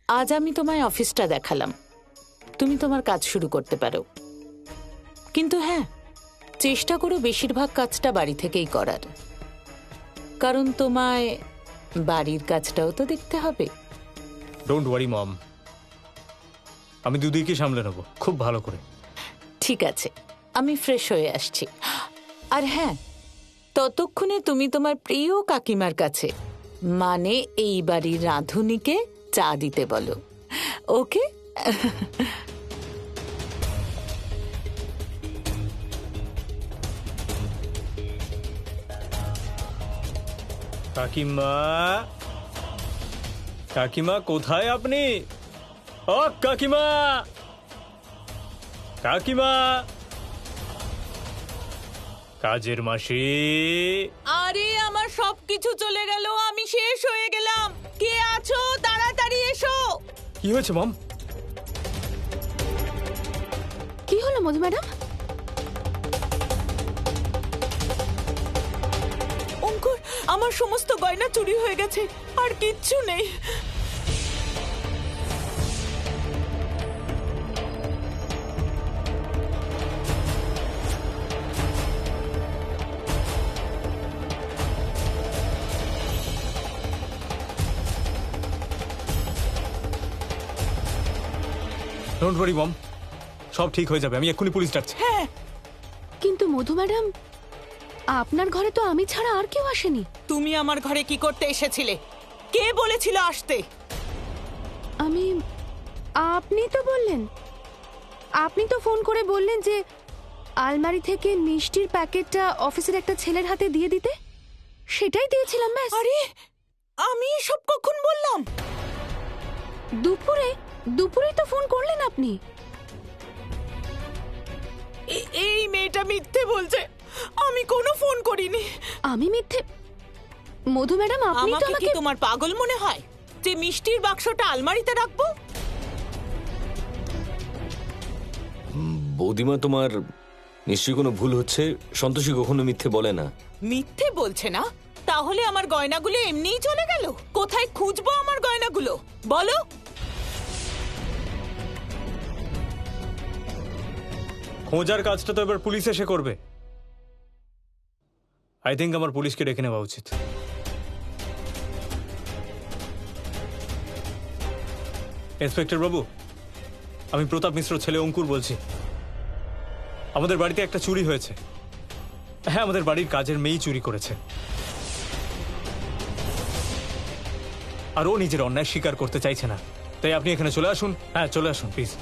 আজ আমি তোমায় অফিসটা দেখালাম, তুমি তোমার কাজ শুরু করতে পারো। কিন্তু হ্যাঁ, চেষ্টা করো বেশিরভাগ কাজটা বাড়ি থেকেই করার, কারণ তোমায় বাড়ির কাজটাও তো দেখতে হবে। ডোন্ট ওয়ারি মম, আমি দুদিকে সামলে নেব খুব ভালো করে। ঠিক আছে, আমি ফ্রেশ হয়ে আসছি। আর হ্যাঁ, ততক্ষণে তুমি তোমার প্রিয় কাকিমার কাছে, মানে এই বাড়ির রাঁধুনিকে চা দিতে বলো, ওকে? কাকিমা, কাকিমা কোথায় আপনি? ও কাকিমা, কাকিমা, কাজের মাসি। আরে আমার সবকিছু চলে গেল, আমি শেষ হয়ে গেলাম। কে আছো? তাড়াতাড়ি এসো। কি হয়েছে মম? কি হলো মধু ম্যাডাম? অঙ্কুর, আমার সমস্ত গয়না চুরি হয়ে গেছে, আর কিচ্ছু নেই। ডোন্ট ওয়ারি মম, সব ঠিক হয়ে যাবে, আমি এক্ষুনি পুলিশ ডাকছি। হ্যাঁ, কিন্তু মধু ম্যাডাম, আপনার ঘরে তো আমি ছাড়া আর কেউ আসেনি। তুমি আমার ঘরে কি করতে এসেছিলে? কে বলেছিল আসতে? আপনি তো বললেন, আপনি তো ফোন করে বললেন যে আলমারি থেকে মিষ্টির প্যাকেটটা অফিসের একটা ছেলের হাতে দিয়ে দিতে। সেটাই দিয়েছিলাম ব্যাস। আরে, আমি এসব কখন বললাম? দুপুরেই তো ফোন করলেন আপনি। এই মেয়েটা মিথ্যে বলছে, আমি কোনো ফোন করিনি। আমি মিথ্যে? মধু ম্যাডাম, আপনি তো আমাকে কি আমাকে... তোমার পাগল মনে হয় যে মিষ্টির বাক্সটা আলমারিতে রাখবো? বৌদিমা, তোমার নিশ্চয়ই কোনো ভুল হচ্ছে। সন্তোষী কখনো মিথ্যে বলে না। মিথ্যে বলছে না? তাহলে আমার গয়নাগুলো এমনিই চলে গেল? কোথায় খুঁজবো আমার গয়নাগুলো বলো? খোঁজার কাজটা তো এবার পুলিশ এসে করবে। আই থিঙ্ক আমার পুলিশকে ডেকে নেওয়া উচিত। ইন্সপেক্টর বাবু, আমি প্রতাপ মিশ্র ছেলে অঙ্কুর বলছি। আমাদের বাড়িতে একটা চুরি হয়েছে। হ্যাঁ, আমাদের বাড়ির কাজের মেয়েই চুরি করেছে, আর ও নিজের অন্যায় স্বীকার করতে চাইছে না। তাই আপনি এখানে চলে আসুন। হ্যাঁ, চলে আসুন প্লিজ।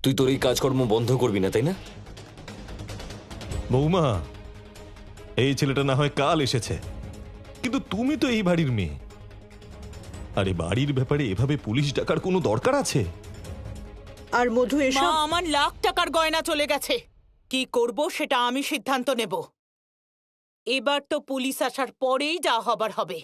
তুই তোর এই কাজকর্ম বন্ধ করবি না, তাই না? বৌমা, এই ছেলেটা না হয় কাল এসেছে, কিন্তু তুমি তো এই বাড়ির মেয়ে। আরে বাড়ির ব্যাপারে এভাবে পুলিশ ডাকার কোনো দরকার আছে? আর মধু মা, এসব আমার লাখ টাকার গয়না চলে গেছে। কি করব সেটা আমি সিদ্ধান্ত নেব। এবার তো পুলিশ আসার পরেই যা হবার হবে।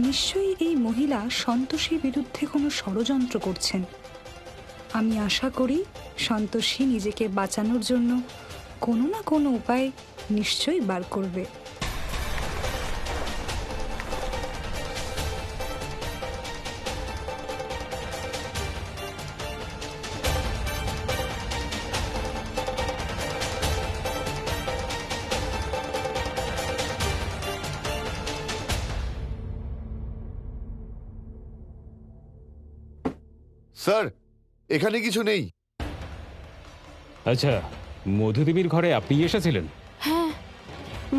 নিশ্চয়ই এই মহিলা সন্তোষীর বিরুদ্ধে কোনো ষড়যন্ত্র করছেন। আমি আশা করি সন্তোষী নিজেকে বাঁচানোর জন্য কোনো না কোনো উপায় নিশ্চয়ই বার করবে। স্যার, এখানে কিছু নেই। আচ্ছা, মধুদেবীর ঘরে আপনি এসেছিলেন? হ্যাঁ,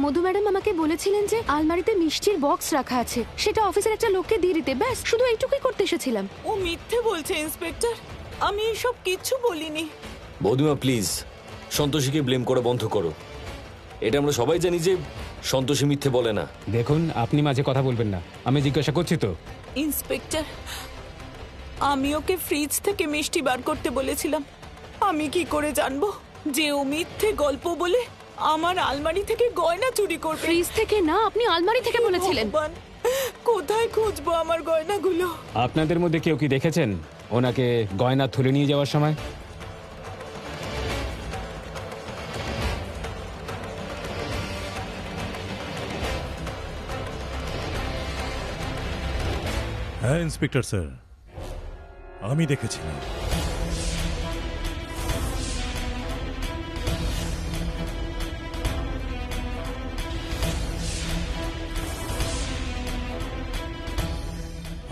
মধু ম্যাডাম আমাকে বলেছিলেন যে আলমারিতে মিষ্টির বক্স রাখা আছে, সেটা অফিসের একটা লোককে দিয়ে দিতে। ব্যাস, শুধু এইটুকুই করতে এসেছিলাম। ও মিথ্যে বলছে ইন্সপেক্টর, আমি এসব কিচ্ছু বলিনি। বৌদিমা প্লিজ, সন্তোষীকে ব্লেম করা বন্ধ করো। এটা আমরা সবাই জানি যে সন্তোষী মিথ্যে বলে না। দেখুন, আপনি মাঝে কথা বলবেন না, আমি জিজ্ঞাসা করছি তো। ইন্সপেক্টর, আমি ওকে ফ্রিজ থেকে মিষ্টি বার করতে বলেছিলাম। আমি কি করে জানবো যে ও মিথ্যে গল্প বলে আমার আলমারি থেকে গয়না চুরি করবে? ফ্রিজ থেকে না, আপনি আলমারি থেকে বলেছিলেন। ভগবান, কোথায় খুঁজবো আমার গয়নাগুলো? আপনাদের মধ্যে কেউ কি দেখেছেন ওনাকে গয়না তুলে নিয়ে যাওয়ার সময়? হ্যাঁ ইন্সপেক্টর স্যার, আমি দেখেছিলাম।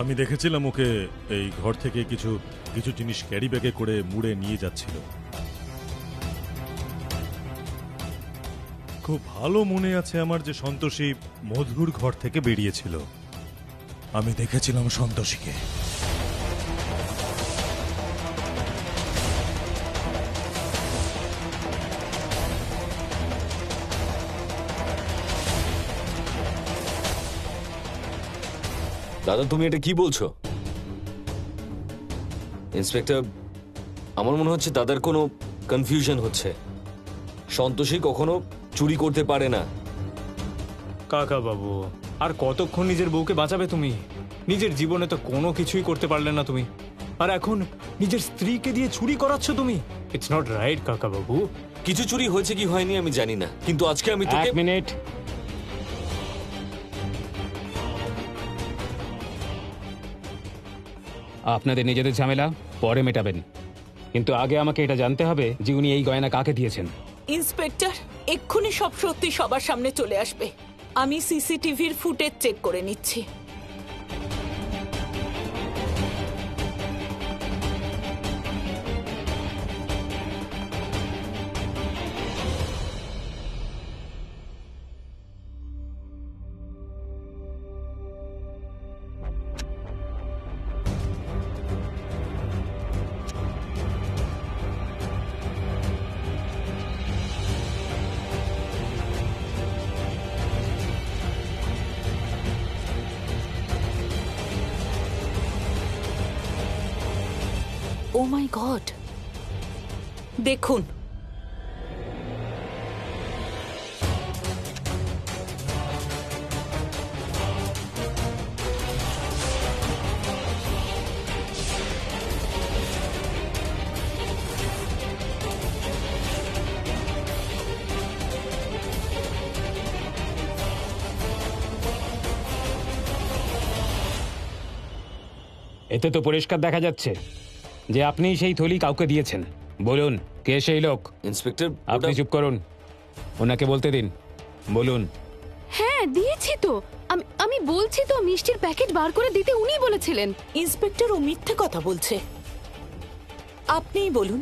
আমি দেখেছিলাম ওকে এই ঘর থেকে কিছু কিছু জিনিস ক্যারি ব্যাগে করে মুড়ে নিয়ে যাচ্ছিল। খুব ভালো মনে আছে আমার যে সন্তোষী মধুর ঘর থেকে বেরিয়েছিল। আমি দেখেছিলাম সন্তোষীকে। দাদা তুমি এটা কি বলছো? ইন্সপেক্টর, আমার মনে হচ্ছে দাদার কোনো কনফিউশন হচ্ছে। সন্তোষী কখনো চুরি করতে পারে না। কাকা বাবু, আর কতক্ষণ নিজের বউকে বাঁচাবে তুমি? নিজের জীবনে তো কোনো কিছুই করতে পারলে না তুমি, আর এখন নিজের স্ত্রীকে দিয়ে চুরি করাচ্ছ তুমি। ইটস নট রাইট কাকা বাবু। কিছু চুরি হয়েছে কি হয়নি আমি জানি না, কিন্তু আজকে আমি তোকে... 1 মিনিট। আপনাদের নিজেদের ঝামেলা পরে মেটাবেন, কিন্তু আগে আমাকে এটা জানতে হবে যে উনি এই গয়না কাকে দিয়েছেন। ইন্সপেক্টর, এক্ষুনি সব সত্যি সবার সামনে চলে আসবে। আমি সিসিটিভির ফুটেজ চেক করে নিচ্ছি। ও মাই গড, দেখুন। এতে তো পরিষ্কার দেখা যাচ্ছে যে আপনি সেই থলি কাউকে দিয়েছেন। বলুন কে সেই লোক? ইন্সপেক্টর, আপনি চুপ করুন, ওনাকে বলতে দিন। বলুন। হ্যাঁ দিয়েছি তো। আমি বলছি তো, মিষ্টির প্যাকেট বার করে দিতে উনিই বলেছিলেন। ইন্সপেক্টর, ও মিথ্যে কথা বলছে। আপনিই বলুন,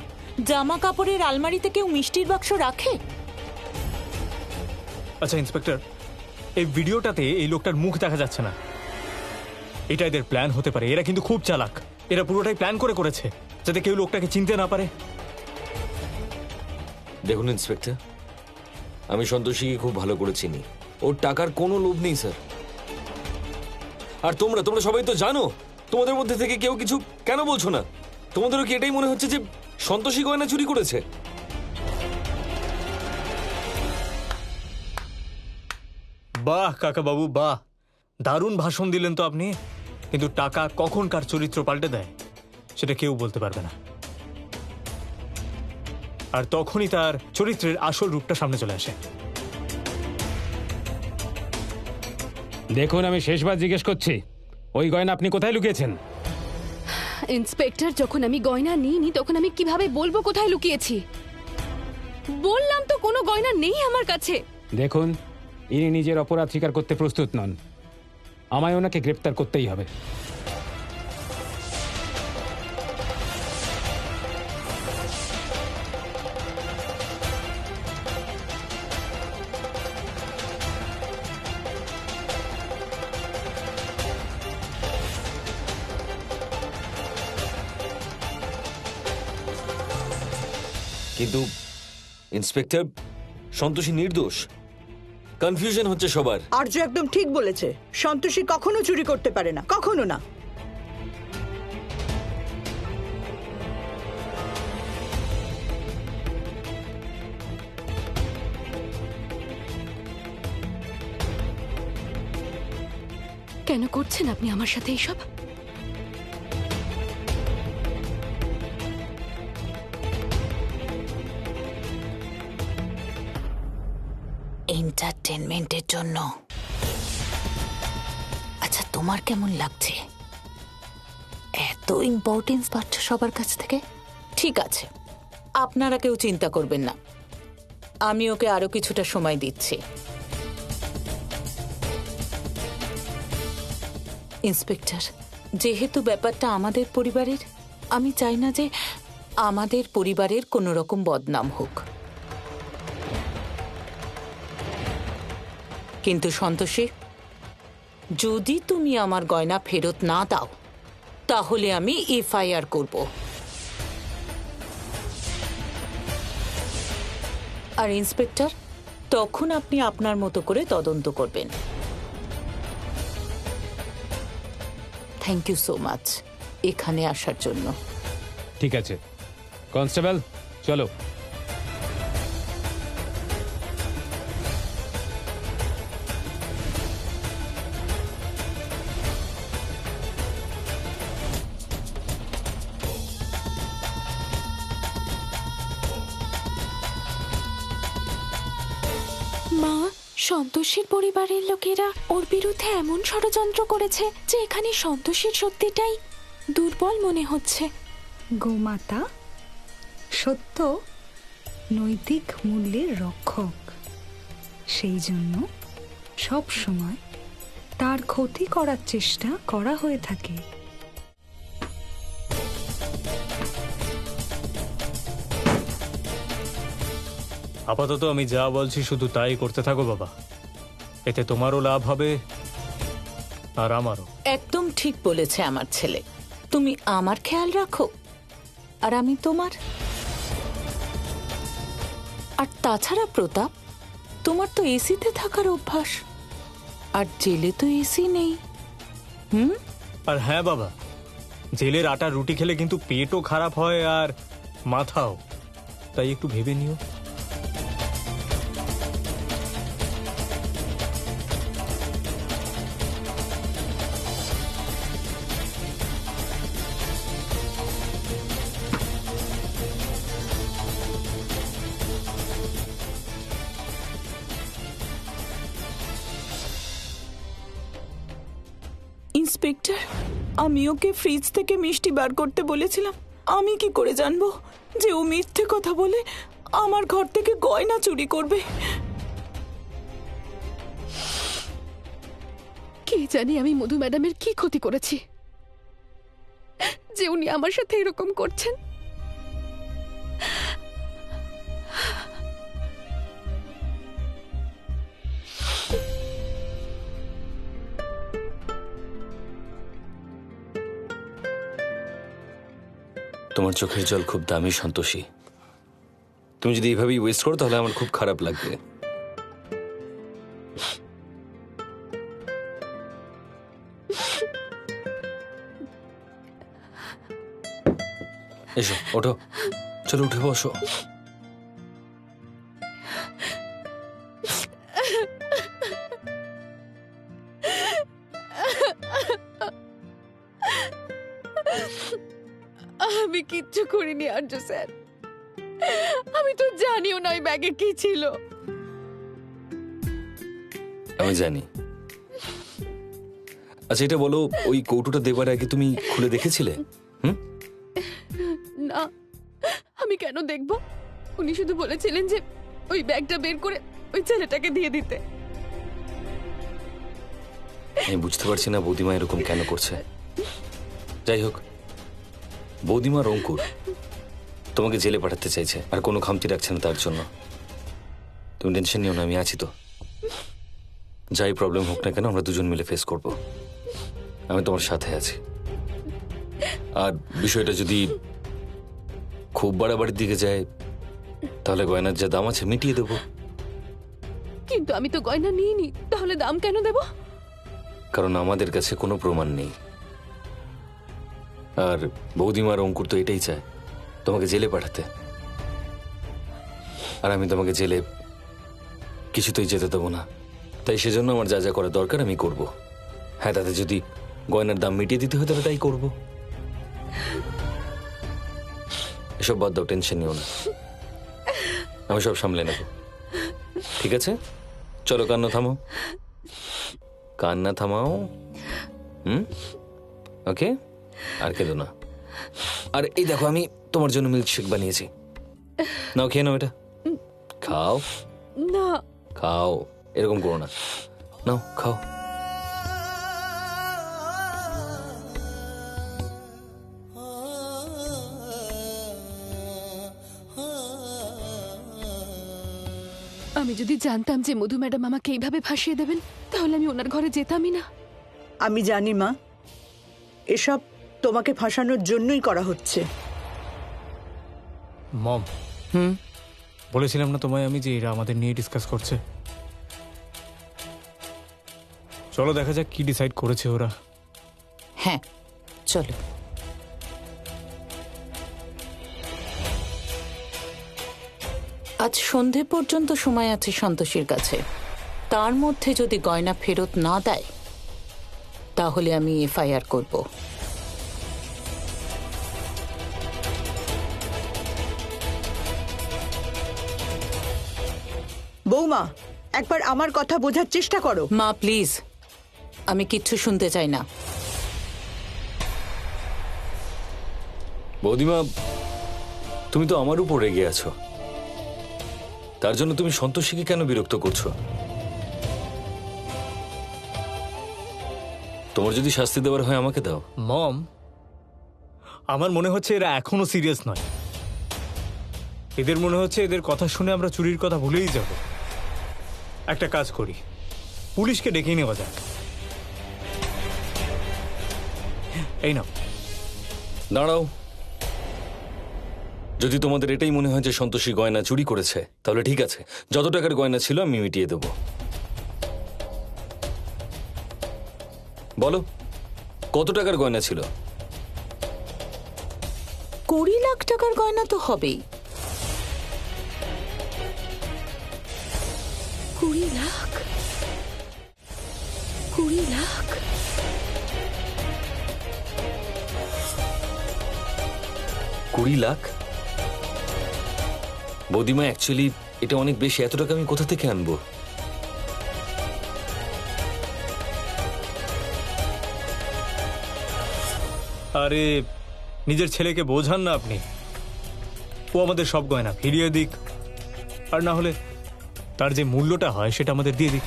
জামা কাপড়ের আলমারিতে কেউ মিষ্টির বাক্স রাখে? আচ্ছা ইন্সপেক্টর, এই ভিডিওটাতে এই লোকটার মুখ দেখা যাচ্ছে না। এটা এদের প্ল্যান হতে পারে। এরা কিন্তু খুব চালাক। এরা পুরোটাই প্ল্যান করে করেছে যাতে কেউ লোকটাকে চিনতে না পারে। দেখুন ইন্সপেক্টর, আমি সন্তোষীকে খুব ভালো করে চিনি। ওর টাকার কোনো লোভ নেই স্যার। আর তোমরা সবাই তো জানো। তোমাদের মধ্যে থেকে কেউ কিছু কেন বলছো না? তোমাদেরও কি এটাই মনে হচ্ছে যে সন্তোষী গয়না চুরি করেছে? বাহ কাকা বাবু, বাহ, দারুণ ভাষণ দিলেন তো আপনি। কিন্তু টাকা কখন কার চরিত্র পাল্টে দেয় সেটা কেউ বলতে পারবে না, আর তখনই তার চরিত্রের আসল রূপটা সামনে চলে আসে। দেখুন, আমি শেষবার জিজ্ঞেস করছি, ওই গয়না আপনি কোথায় লুকিয়েছেন? ইন্সপেক্টর, যখন আমি গয়না নিইনি তখন আমি কিভাবে বলবো কোথায় লুকিয়েছি? বললাম তো কোনো গয়না নেই আমার কাছে। দেখুন, ইনি নিজের অপরাধ স্বীকার করতে প্রস্তুত নন। আমায় ওনাকে গ্রেপ্তার করতেই হবে। কিন্তু ইন্সপেক্টর, সন্তোষী নির্দোষ। কনফিউশন হচ্ছে সবার। আর্য একদম ঠিক বলেছে। সন্তোষী কখনো চুরি করতে পারে না, কখনো না। কেন করছেন আপনি আমার সাথে এইসব? এন্টারটেনমেন্টের জন্য। আচ্ছা, তোমার কেমন লাগছে? এত ইম্পর্টেন্স পাচ্ছ সবার কাছ থেকে? ঠিক আছে, আপনারা কেউ চিন্তা করবেন না, আমি ওকে আরো কিছুটা সময় দিচ্ছি। ইন্সপেক্টর, যেহেতু ব্যাপারটা আমাদের পরিবারের, আমি চাই না যে আমাদের পরিবারের কোনো রকম বদনাম হোক। কিন্তু সন্তোষী, যদি তুমি আমার গয়না ফেরত না দাও তাহলে আমি এফআইআর করব। আর ইন্সপেক্টর, তখন আপনি আপনার মতো করে তদন্ত করবেন। থ্যাংক ইউ সো মাচ এখানে আসার জন্য। ঠিক আছে কনস্টেবল, চলো। মা, সন্তোষীর পরিবারের লোকেরা ওর বিরুদ্ধে এমন ষড়যন্ত্র করেছে যে এখানে সন্তোষীর সত্যিটাই দুর্বল মনে হচ্ছে। গোমাতা, সত্য নৈতিক মূল্যের রক্ষক, সেই জন্য সব সময় তার ক্ষতি করার চেষ্টা করা হয়ে থাকে। আপাতত আমি যা বলছি শুধু তাই করতে থাকো বাবা, এতে তোমারও লাভ হবে আর আমারও। একদম ঠিক বলেছে আমার ছেলে, তুমি আমার খেয়াল রাখো আর আমি তোমার। আর তাছাড়া প্রতাপ, তোমার তো এসিতে থাকার অভ্যাস, আর জেলে তো এসি নেই। আর হ্যাঁ বাবা, জেলের আটার রুটি খেলে কিন্তু পেটও খারাপ হয় আর মাথাও, তাই একটু ভেবে নিও। ইন্সপেক্টর, আমি ওকে ফ্রিজ থেকে মিষ্টি বার করতে বলেছিলাম। আমি কি করে জানবো যে ও মিথ্যে কথা বলে আমার ঘর থেকে গয়না চুরি করবে? কি জানি আমি মধু ম্যাডামের কি ক্ষতি করেছি যে উনি আমার সাথে এরকম করছেন। তোমার চোখের জল খুব দামি সন্তোষী, তুমি যদি এইভাবেই ওয়েস্ট করো তাহলে আমার খুব খারাপ লাগবে। এসো, ওঠো, চলো উঠে বসো। আমি কিচ্ছু করিনি আর্য স্যার, আমি তো জানিও না ওই ব্যাগে কি ছিল। আমি জানি। আচ্ছা এটা বলো, ওই কৌটোটা দেবার আগে তুমি খুলে দেখেছিলে? না, আমি কেন দেখব? উনি শুধু বলেছিলেন যে ওই ব্যাগটা বের করে ওই ছেলেটাকে দিয়ে দিতে। আমি বুঝতে পারছি না বৌদিমা এরকম কেন করছে। যাই হোক, বৌদিমার অঙ্কুর তোমাকে জেলে পাঠাতে চাইছে আর কোনো খামতি রাখছে না তার জন্য। তুমি টেনশন নিও না, আমি আছি তো। যাই প্রবলেম হোক না কেন আমরা দুজন মিলে ফেস করব। আমি তোমার সাথে আছি। আর বিষয়টা যদি খুব বাড়াবাড়ির দিকে যায় তাহলে গয়নার যা দাম আছে মিটিয়ে দেবো। কিন্তু আমি তো গয়না নিইনি, তাহলে দাম কেন দেব? কারণ আমাদের কাছে কোনো প্রমাণ নেই। আর বৌদিমার অঙ্কুর তো এটাই চায়, তোমাকে জেলে পাঠাতে। আর আমি তোমাকে জেলে কিছুতেই যেতে দেবো না, তাই সেজন্য আমার যা যা করা দরকার আমি করব। হ্যাঁ, তাতে যদি গয়নার দাম মিটিয়ে দিতে হয় তাহলে তাই করবো। এসব বাদ দাও, টেনশন নিও না, আমি সব সামলে নেব। ঠিক আছে, চলো কান্না থামাও, কান্না থামাও। ওকে, আর কেঁদো না। আর এই দেখো, আমি তোমার জন্য মিল্কশেক বানিয়েছি, নাও খেয়ে নাও। এটা খাও না। খাও, এরকম করো না, নাও খাও। আমি যদি জানতাম যে মধু ম্যাডাম আমাকে এইভাবে ফাঁসিয়ে দেবেন, তাহলে আমি ওনার ঘরে যেতামই না। আমি জানি মা, এসব তোমাকে ফাঁসানোর জন্যই করা হচ্ছে। মম, বলেছিলাম না তোমায় আমি যে এরা আমাদের নিয়ে ডিসকাস করছে। চলো দেখা যাক কি ডিসাইড করেছে ওরা। হ্যাঁ চলো। আজ সন্ধে পর্যন্ত সময় আছে সন্তোষীর কাছে, তার মধ্যে যদি গয়না ফেরত না দেয় তাহলে আমি এফআইআর করব। বৌমা, একবার আমার কথা বোঝার চেষ্টা করো। মা প্লিজ, আমি কিচ্ছু শুনতে চাই না। বৌদিমা, তুমি তো আমার উপর রেগে আছো, তার জন্য তুমি সন্তোষীকে কেন বিরক্ত করছো? তোমার যদি শাস্তি দেওয়ার হয় আমাকে দাও। মম, আমার মনে হচ্ছে এরা এখনো সিরিয়াস নয়। এদের মনে হচ্ছে এদের কথা শুনে আমরা চুরির কথা ভুলেই যাব। একটা কাজ করি, পুলিশকে ডেকে নেওয়া যাক। এই নাও। দাঁড়াও, যদি তোমাদের এটাই মনে হয় যে সন্তোষী গয়না চুরি করেছে, তাহলে ঠিক আছে, যত টাকার গয়না ছিল আমি মিটিয়ে দেব। বলো, কত টাকার গয়না ছিল? 20 লাখ টাকার গয়না তো হবেই। 20 লাখ? 20 লাখ? 20 লাখ? বৌদিমা, অ্যাকচুয়ালি এটা অনেক বেশি। এত টাকা আমি কোথা থেকে আনবো? আরে নিজের ছেলেকে বোঝান না আপনি। ও আমাদের সব গয়না ফিরিয়ে দিক, আর না হলে তার যে মূল্যটা হয় সেটা আমাদের দিয়ে দিক।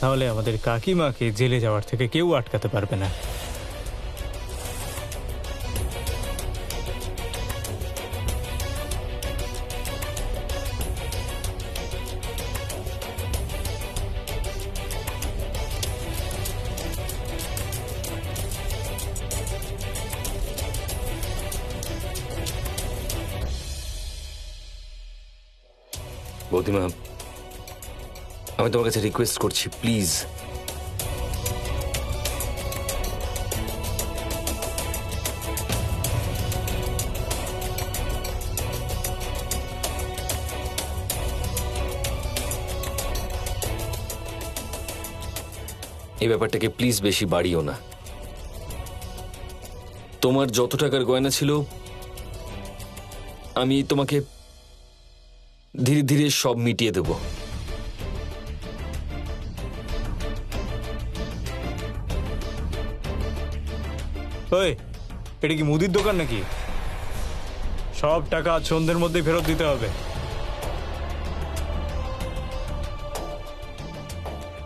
তাহলে আমাদের কাকিমাকে জেলে যাওয়ার থেকে কেউ আটকাতে পারবে না। বৌদিমা, আমি তোমার কাছে রিকোয়েস্ট করছি, প্লিজ। এই ব্যাপারটাকে প্লিজ বেশি বাড়িও না। তোমার যত টাকার গয়না ছিল আমি তোমাকে ধীরে ধীরে সব মিটিয়ে দেব। ওই, এটা কি মুদির দোকান নাকি? সব টাকা আজ সন্ধ্যের মধ্যেই ফেরত দিতে হবে।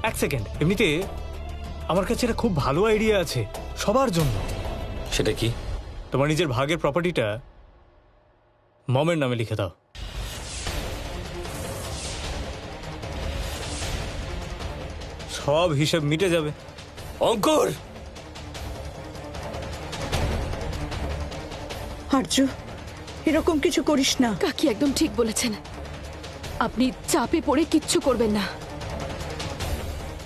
এক সেকেন্ড, এমনিতে আমার কাছে একটা খুব ভালো আইডিয়া আছে সবার জন্য। সেটা কি? তোমার নিজের ভাগের প্রপার্টিটা মমের নামে লিখে দাও। সব হিসাব মিটে যাবে। অঙ্কুর! আর্য, এরকম কিছু করিস না। কাকি একদম ঠিক বলেছেন, আপনি চাপে পড়ে কিচ্ছু করবেন না।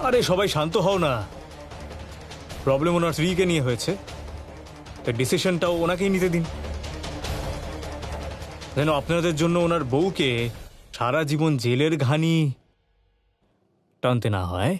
আরে সবাই শান্ত হও না। প্রবলেম ওনার স্ত্রীকে নিয়ে হয়েছে, তাই ডিসিশনটাও ওনাকেই নিতে দিন, যেন আপনাদের জন্য ওনার বউকে সারা জীবন জেলের ঘানি টানতে না হয়।